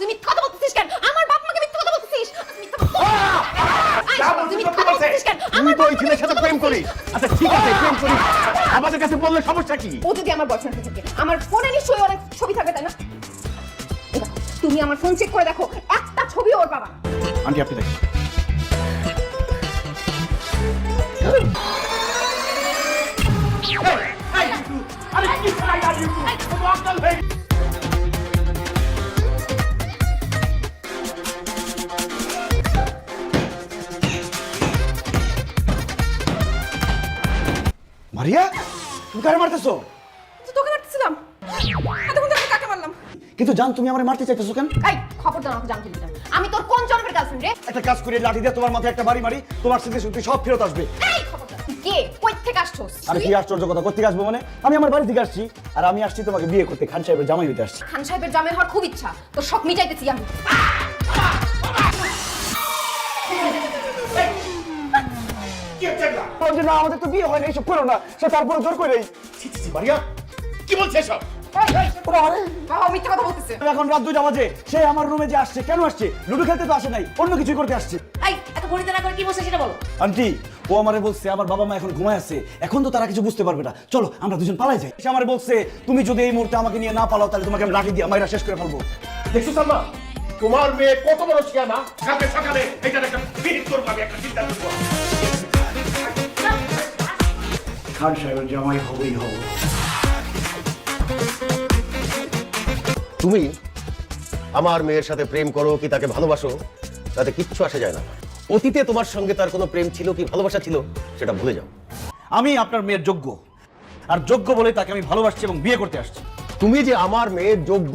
তুই মিথ্যা কথা বলছিস কেন? আমার বাপ মাকে মিথ্যা কথা বলছিস? তুই তো ওই ছেলের সাথে প্রেম করিস। আচ্ছা ঠিক আছে, প্রেম করিস, আমাদের কাছে বললে সমস্যা কি? ও যদি আমার বয়ফ্রেন্ড থাকে, আমার ফোনে নিশ্চয়ই অনেক ছবি থাকবে, তাই না? এবার তুমি আমার ফোন চেক করে দেখো, একটা ছবি ওর বাবা। আন্টি আপনি দেখেন। মারিয়া, তুমি কারে মারতেছো? তোকে মারতেছিলাম, এতক্ষণ ধরে কাকে মারলাম? কিন্তু জান, তুমি আমারে মারতে চাইতেছো কেন? এই খবরদার আমাকে জানতে দিবি না। আমি তোর কোন জন্মের গার্লফ্রেন্ড রে? একটা কাজ করে লাঠি দিয়ে তোমার মাথায় একটা বাড়ি মারি, তোমার স্মৃতি শক্তি সব ফেরত আসবে। এই খবরদার, তুই কে? কই থেকে আসছস? আমি কি আশ্চর্য কথা, কোথা থেকে আসবো মানে? আমি আমার বাড়ি থেকে আসছি, আর আমি আসছি তোমাকে বিয়ে করতে, খান সাহেবের জামাই হইতে আসছি। খান সাহেবের জামাই হওয়ার খুব ইচ্ছা, তোর শখ মিটাইতেছি আমি। না, আমাদের তো বিয়ে হয় না, এইসব করো না। সে তারপরে জোর করে মারিয়া কি বলছে এসব? বাবা মিথ্যা কথা বলতেছে। এখন রাত 2টা বাজে, সে আমার রুমে যে আসছে, কেন আসছে? লুডো খেলতে তো আসে নাই, অন্য কিছুই করতে আসছে। এই এত গণিত না করে কি বলছিস সেটা বলো। আন্টি, ও আমারে বলছে আমার বাবা মা এখন ঘুমায় আছে, এখন তো তারা কিছু বুঝতে পারবে না, চলো আমরা দুজন পালাই যাই। সে আমারে বলছে তুমি যদি এই মুহূর্তে আমাকে নিয়ে না পালাও, তাহলে তোমাকে আমি লাঠি দিয়ে মাইরা শেষ করে ফেলবো। দেখছো সালমা, তোমার মেয়ে কত বড় শিয়ানা। কালকে সকালে এটার একটা বিহিত করবো, আমি একটা চিন্তা করবো। খান সাহেবের জামাই হবেই হবো। তুমি আমার মেয়ের সাথে প্রেম করো কি তাকে ভালোবাসো, তাতে কিচ্ছু আসে যায় না। অতীতে তোমার সঙ্গে তার কোনো প্রেম ছিল কি ভালোবাসা ছিল সেটা ভুলে যাও। আমি আপনার মেয়ের যোগ্য, আর যোগ্য বলে তাকে আমি ভালোবাসছি এবং বিয়ে করতে আসছি। তুমি যে আমার মেয়ের যোগ্য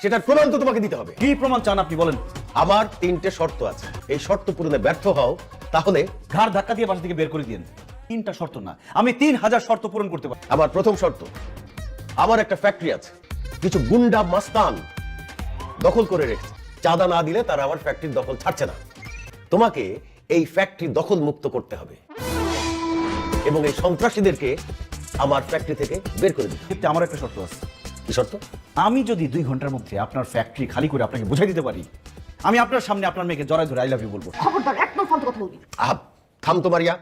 সেটার প্রমাণ তো তোমাকে দিতে হবে। কি প্রমাণ চান আপনি বলেন? আমার 3টে শর্ত আছে, এই শর্ত পূরণে ব্যর্থ হও তাহলে ঘাড় ধাক্কা দিয়ে বাসা থেকে বের করে দিন। 3টা শর্ত না, আমি 3000 শর্ত পূরণ করতে পারি। আমার প্রথম শর্ত, আমার একটা ফ্যাক্টরি আছে, কিছু গুন্ডা মাস্তান দখল করে রেখেছে, চাঁদা না দিলে তারা আমার ফ্যাক্টরির দখল ছাড়ছে না। তোমাকে এই ফ্যাক্টরি দখল মুক্ত করতে হবে এবং এই সন্ত্রাসীদেরকে আমার ফ্যাক্টরি থেকে বের করে দিতে হবে। ক্ষেত্রে আমার একটা শর্ত আছে। কি শর্ত? আমি যদি 2 ঘন্টার মধ্যে আপনার ফ্যাক্টরি খালি করে আপনাকে বুঝাই দিতে পারি, আমি আপনার সামনে আপনার মেয়েকে জড়ায় ধরে আই লাভ ইউ বলবো। খবরদার একদম ফালতু কথা বলবি। আহ, থাম তো মারিয়া।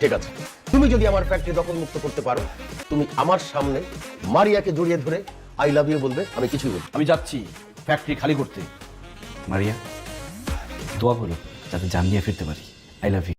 ঠিক আছে, তুমি যদি আমার ফ্যাক্টরি দখল মুক্ত করতে পারো, তুমি আমার সামনে মারিয়াকে জড়িয়ে ধরে আই লাভ ইউ বলবে, আমি কিছুই বলবো। আমি যাচ্ছি ফ্যাক্টরি খালি করতে। মারিয়া, দোয়া করো যাতে জান নিয়ে ফিরতে পারি। I love you.